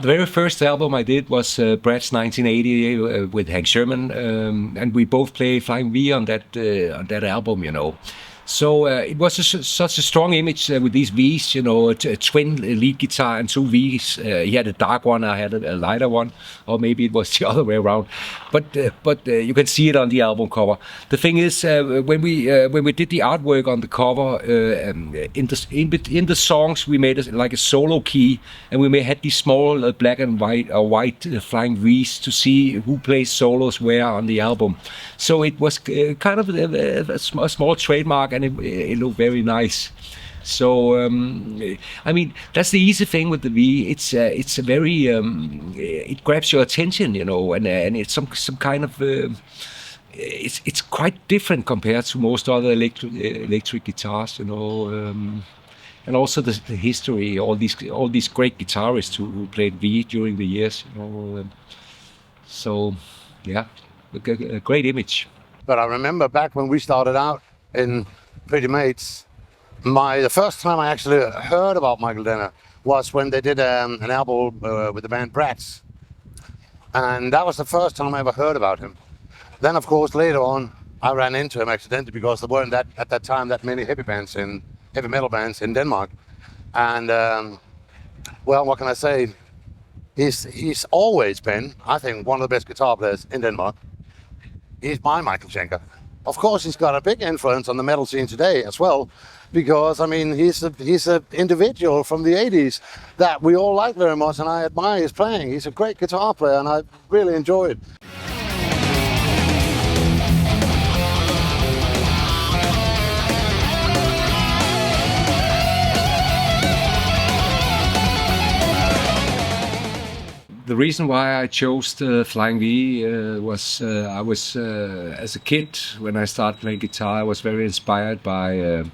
The very first album I did was Brad's 1980 with Hank Sherman, and we both play Flying V on that album, you know. So it was such a strong image with these Vs, you know, a twin lead guitar and two Vs. He had a dark one, I had a lighter one, or maybe it was the other way around. But you can see it on the album cover. The thing is, when we did the artwork on the cover, in the songs we made like a solo key, and we had these small black and white flying Vs to see who plays solos where on the album. So it was kind of a small trademark. And it looked very nice. So I mean, that's the easy thing with the V. It's a very it grabs your attention, you know, and it's some kind of it's quite different compared to most other electric guitars, you know. And also the history, all these great guitarists who played V during the years, you know. So yeah, a great image. But I remember back when we started out in Maids, the first time I actually heard about Michael Denner was when they did an album with the band Brats, and that was the first time I ever heard about him. Then, of course, later on, I ran into him accidentally because there weren't at that time that many heavy metal bands in Denmark. And well, what can I say? He's always been, I think, one of the best guitar players in Denmark. He's my Michael Schenker. Of course, he's got a big influence on the metal scene today as well, because I mean he's an individual from the '80s that we all like very much, and I admire his playing. He's a great guitar player, and I really enjoy it. The reason why I chose the Flying V was I was, as a kid, when I started playing guitar, I was very inspired by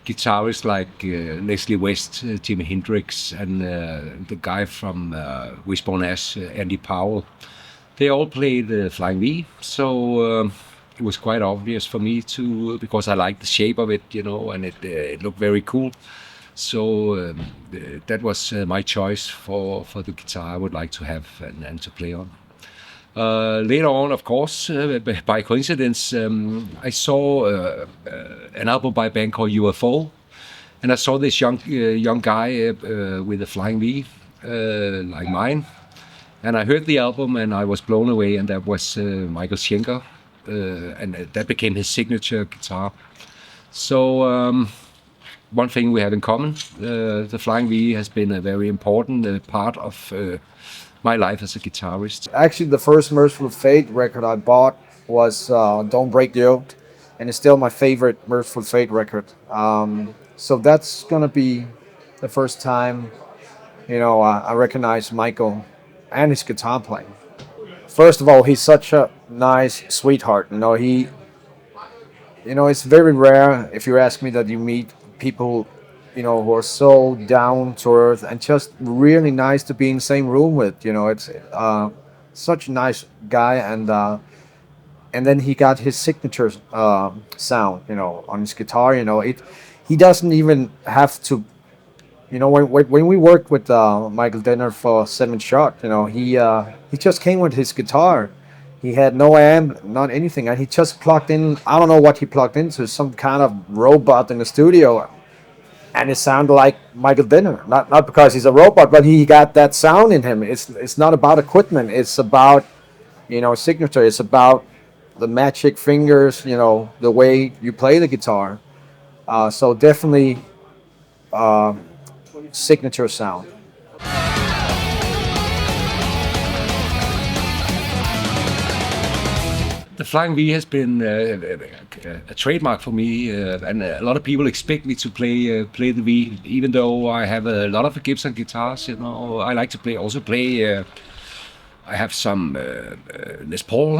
guitarists like Leslie West, Jimi Hendrix, and the guy from Wishbone Ash, Andy Powell. They all played the Flying V, so it was quite obvious for me to, because I liked the shape of it, you know, and it looked very cool. So that was my choice for the guitar I would like to have and to play on. Later on, of course, by coincidence, I saw an album by a band called UFO, and I saw this young guy with a Flying V, like mine, and I heard the album and I was blown away, and that was Michael Schenker, and that became his signature guitar. So one thing we have in common, the Flying V has been a very important part of my life as a guitarist. Actually, the first Mercyful Fate record I bought was Don't Break the Oath, and it's still my favorite Mercyful Fate record. So that's gonna be the first time, you know, I recognize Michael and his guitar playing. First of all, he's such a nice sweetheart. You know, it's very rare, if you ask me, that you meet people, you know, who are so down to earth and just really nice to be in the same room with. You know, it's such a nice guy, and then he got his signature sound, you know, on his guitar. You know, he doesn't even have to. You know, when we worked with Michael Denner for 7 Shot, you know, he just came with his guitar. He had no amp, not anything, and he just plugged in, I don't know what he plugged into, some kind of robot in the studio, and it sounded like Michael Denner. Not because he's a robot, but he got that sound in him. It's not about equipment, it's about, you know, signature, it's about the magic fingers, you know, the way you play the guitar. So definitely signature sound. The Flying V has been a trademark for me, and a lot of people expect me to play the V, even though I have a lot of Gibson guitars. You know, I like to play. I have some Les Paul,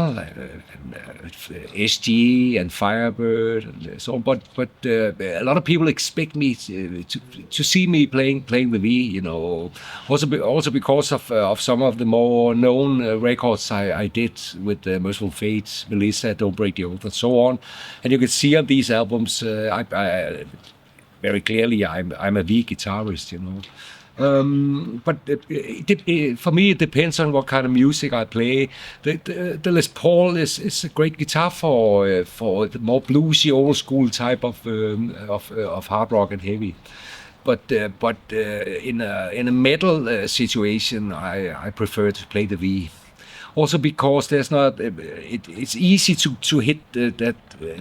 SG and Firebird, and so on. But a lot of people expect me to see me playing the V. You know, also because of some of the more known records I did with Mercyful Fate, Melissa, Don't Break the Oath, and so on. And you can see on these albums, I very clearly I'm a V guitarist. You know. But for me, it depends on what kind of music I play. The Les Paul is a great guitar for the more bluesy, old school type of hard rock and heavy. But in a metal situation, I prefer to play the V. Also because there's not, it's easy to hit the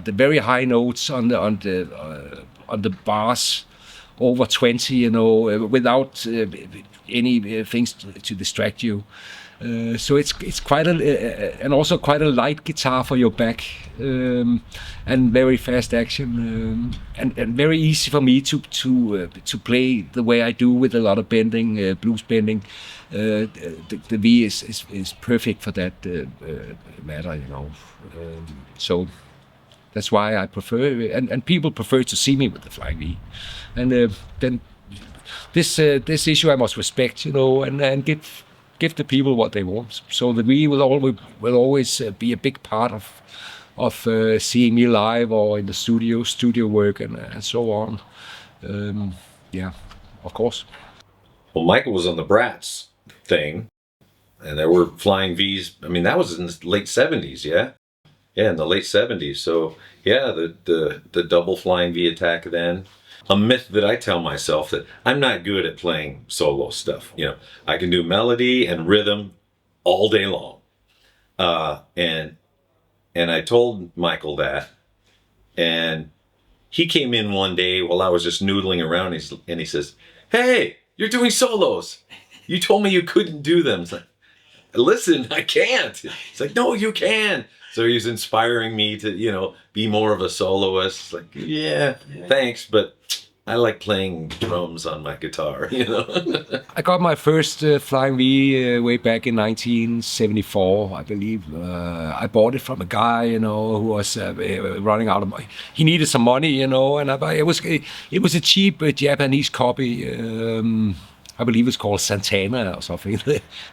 very high notes on the bars over 20, without any things to distract you. So it's quite and also quite a light guitar for your back, and very fast action, and very easy for me to play the way I do with a lot of bending, blues bending. The V is perfect for that matter, so that's why I prefer, and people prefer to see me with the Flying V, and then this issue I must respect, and give the people what they want. So the V will always be a big part of seeing me live or in the studio work and so on. Yeah, of course. Well, Michael was on the Bratz thing, and there were Flying V's. I mean, that was in the late 70s, yeah? Yeah, in the late 70s. So, yeah, the double Flying V attack then. A myth that I tell myself that I'm not good at playing solo stuff. I can do melody and rhythm all day long. And I told Michael that, and he came in one day while I was just noodling around, and he says, "Hey, you're doing solos. You told me you couldn't do them." It's like, "Listen, I can't." It's like, "No, you can." So he's inspiring me to, be more of a soloist. It's like, yeah, thanks, but I like playing drums on my guitar, I got my first Flying V way back in 1974, I believe. I bought it from a guy, who was running out of money. He needed some money, and it was a cheap Japanese copy. I believe it's called Santana or something.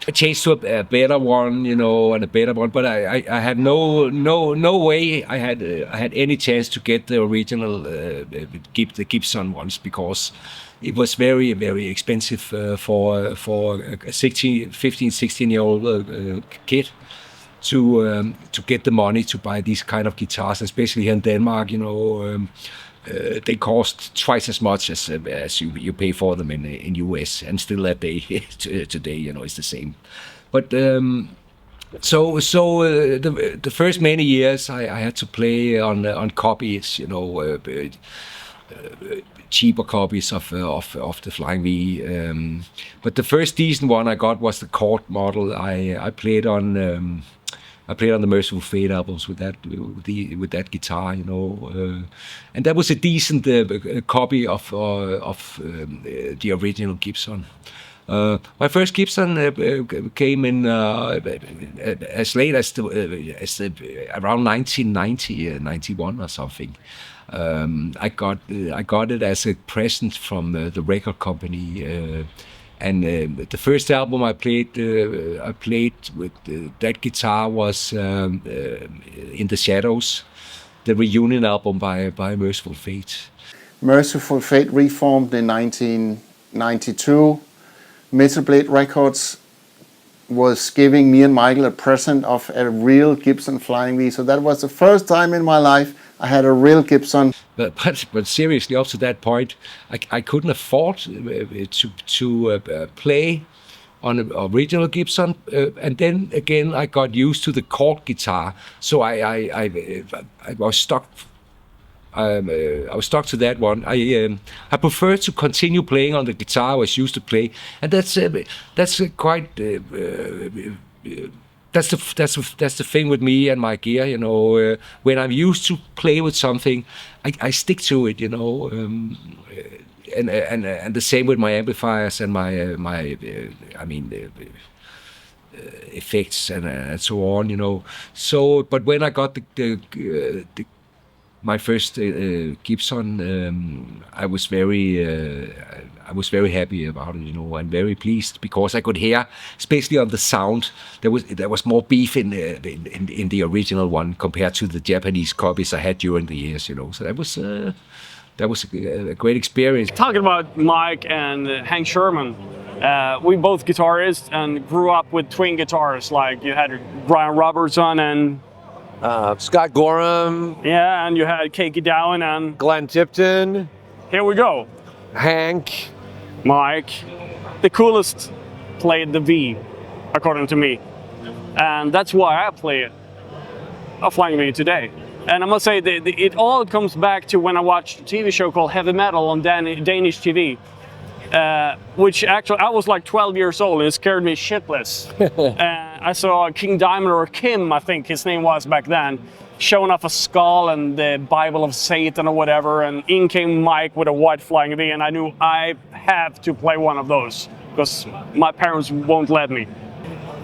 I changed to a better one, and a better one. But I had no way I had any chance to get the original the Gibson ones, because it was very, very expensive for a 15, 16-year-old kid to get the money to buy these kind of guitars, especially here in Denmark. They cost twice as much as you pay for them in US, and still that day today, it's the same. But so the first many years I had to play on copies, cheaper copies of the Flying V. But the first decent one I got was the Court model. I played on. I played on the Mercyful Fate albums with that guitar, and that was a decent copy of the original Gibson. My first Gibson came in as late as around 1990, 91 or something. I got it as a present from the record company. And the first album I played with that guitar was In the Shadows, the reunion album by Mercyful Fate. Mercyful Fate reformed in 1992. Metal Blade Records was giving me and Michael a present of a real Gibson Flying V. So that was the first time in my life I had a real Gibson. But seriously, up to that point, I couldn't afford to play on an original Gibson, and then again I got used to the Court guitar, so I was stuck. I was stuck to that one. I prefer to continue playing on the guitar I was used to play, and that's quite. That's the thing with me and my gear, when I'm used to play with something, I stick to it, and the same with my amplifiers and my effects and so on, So, but when I got my first Gibson, I was very happy about it, and very pleased, because I could hear, especially on the sound, there was more beef in the original one compared to the Japanese copies I had during the years, So that was a great experience. Talking about Mike and Hank Sherman, we both guitarists and grew up with twin guitars. Like you had Brian Robertson and Scott Gorham, yeah, and you had Keiki Dowen and Glenn Tipton, here we go. Hank. Mike, the coolest played the V, according to me, and that's why I play a flying V today. And I must say, it all comes back to when I watched a TV show called Heavy Metal on Danish TV, which actually I was like 12 years old and it scared me shitless. I saw King Diamond, or Kim, I think his name was back then, showing off a skull and the Bible of Satan or whatever, and in came Mike with a white flying V, and I knew I have to play one of those because my parents won't let me.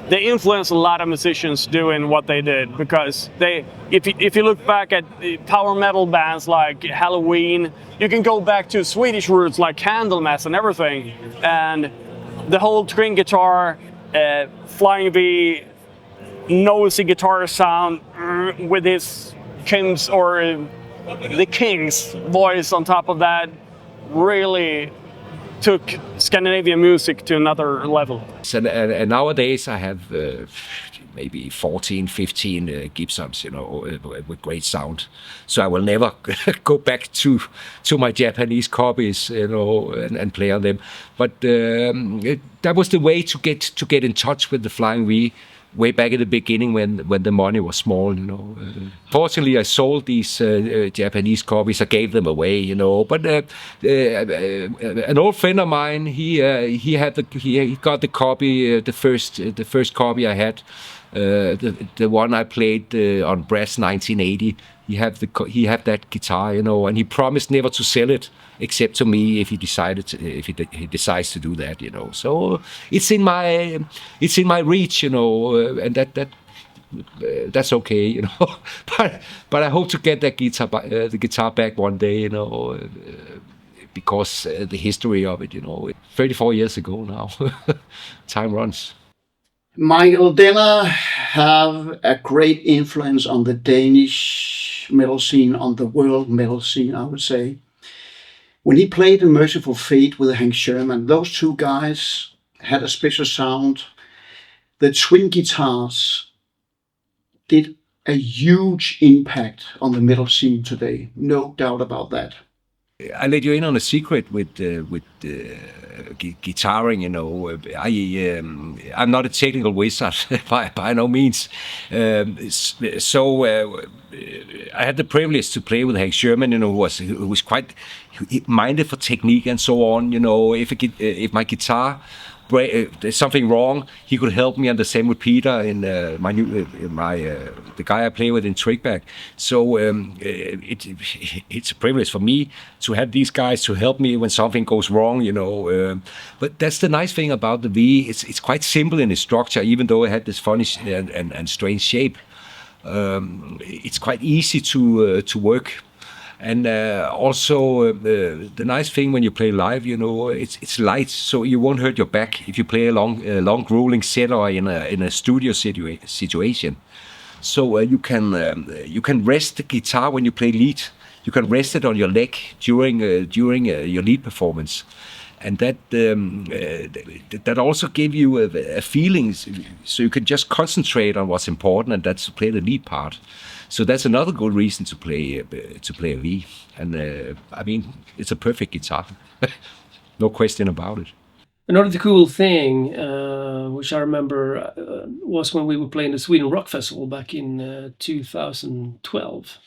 They influenced a lot of musicians doing what they did, because if you look back at power metal bands like Halloween, you can go back to Swedish roots like Candlemass and everything, and the whole twin guitar, flying V, nosy guitar sound with his Kim's or the King's voice on top of that really took Scandinavian music to another level. And nowadays I have maybe 14, 15 Gibsons, with great sound. So I will never go back to my Japanese copies, and play on them. But that was the way to get in touch with the Flying V. Way back at the beginning when the money was small, Fortunately, I sold these Japanese copies. I gave them away, But an old friend of mine, he got the copy, the first copy I had, the one I played on Brass 1980. He had that guitar, and he promised never to sell it except to me if he decides to do that, So it's in my reach, and that's okay, But I hope to get that the guitar back one day, because the history of it, 34 years ago now. Time runs. Michael Denner have a great influence on the Danish metal scene, on the world metal scene, I would say. When he played in Mercyful Fate with Hank Sherman, those two guys had a special sound. The twin guitars did a huge impact on the metal scene today, no doubt about that. I let you in on a secret with guitaring. I'm not a technical wizard by no means. So I had the privilege to play with Hank Sherman, who was quite minded for technique and so on. If my guitar there's something wrong, he could help me, and the same with Peter in the guy I play with in Trickback. So it's a privilege for me to have these guys to help me when something goes wrong, But that's the nice thing about the V. It's quite simple in its structure, even though it had this funny and strange shape. It's quite easy to work. And also the nice thing when you play live, it's light, so you won't hurt your back if you play a long grueling set or in a studio situation. So you can rest the guitar when you play lead. You can rest it on your leg during your lead performance, and that also gives you a feeling, so you can just concentrate on what's important, and that's to play the lead part. So that's another good reason to play a V, and I mean, it's a perfect guitar, no question about it. Another cool thing, which I remember, was when we were playing the Sweden Rock Festival back in 2012,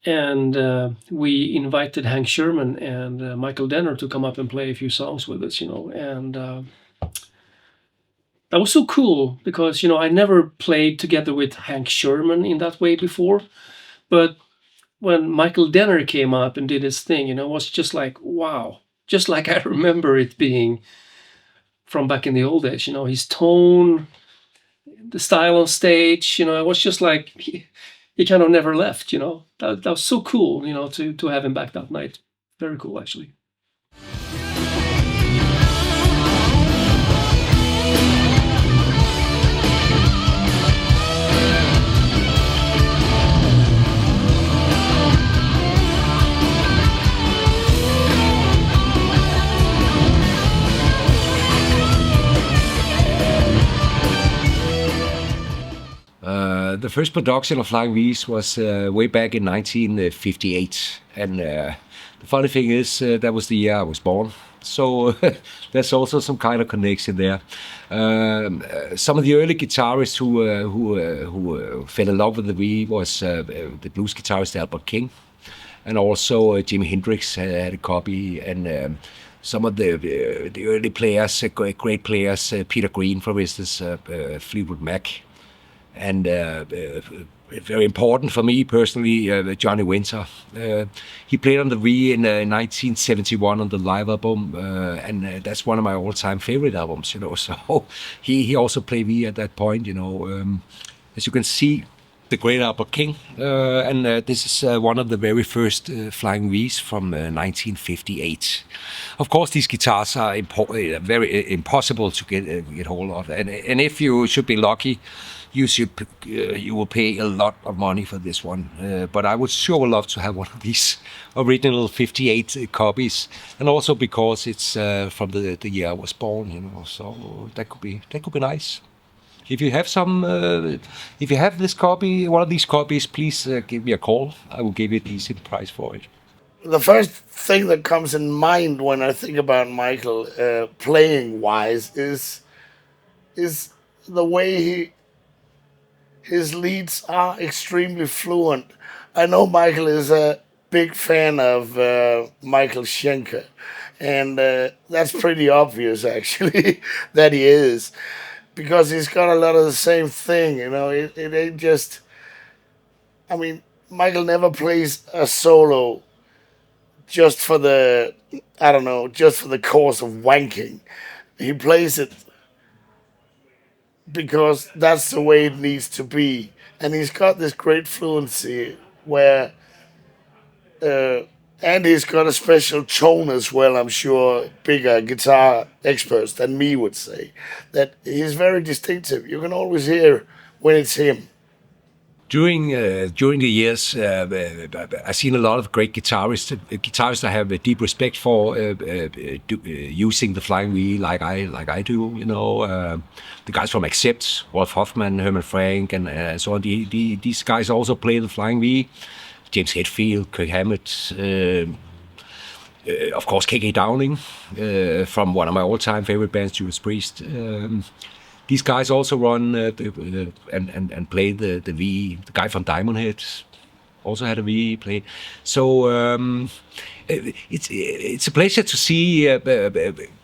and we invited Hank Sherman and Michael Denner to come up and play a few songs with us, and that was so cool because, I never played together with Hank Sherman in that way before. But when Michael Denner came up and did his thing, it was just like, wow. Just like I remember it being from back in the old days, his tone, the style on stage, it was just like he kind of never left, That was so cool, to have him back that night. Very cool, actually. the first production of Flying V's was way back in 1958, and the funny thing is that was the year I was born. So there's also some kind of connection there. Some of the early guitarists who fell in love with the V was the blues guitarist Albert King, and also Jimi Hendrix had a copy, and some of the early players, great players, Peter Green, for instance, Fleetwood Mac, and very important for me personally, Johnny Winter. He played on the V in 1971 on the live album, and that's one of my all-time favorite albums, you know. So he also played V at that point, you know. As you can see, the great Albert King, and this is one of the very first Flying V's from 1958. Of course, these guitars are very impossible to get hold of, and if you should be lucky, you will pay a lot of money for this one. But I would sure love to have one of these original 58 copies, and also because it's from the year I was born, you know. So that could be nice. If you have if you have this copy, one of these copies, please give me a call. I will give you a decent price for it. The first thing that comes in mind when I think about Michael, playing wise, is the way his leads are extremely fluent. I know Michael is a big fan of Michael Schenker, and that's pretty obvious actually that he is. Because he's got a lot of the same thing, you know. It ain't just. I mean, Michael never plays a solo just for the, just for the cause of wanking. He plays it because that's the way it needs to be, and he's got this great fluency where. And he's got a special tone as well, I'm sure bigger guitar experts than me would say. That he's very distinctive. You can always hear when it's him. During the years, I've seen a lot of great guitarists I have a deep respect for, using the Flying V like I do. You know, the guys from Accept, Wolf Hoffman, Herman Frank, and so on. These guys also play the Flying V. James Hetfield, Kirk Hammett, of course KK Downing, from one of my all-time favorite bands, Judas Priest. These guys also run and play the V. The guy from Diamond Head also had a V play. So it's a pleasure to see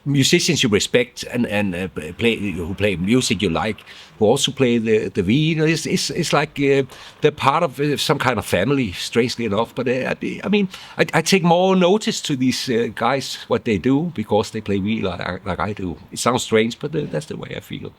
musicians you respect and who play music you like, who also play the V. You know, it's like they're part of some kind of family, strangely enough. But I mean, I take more notice to these guys, what they do, because they play V like I do. It sounds strange, but that's the way I feel.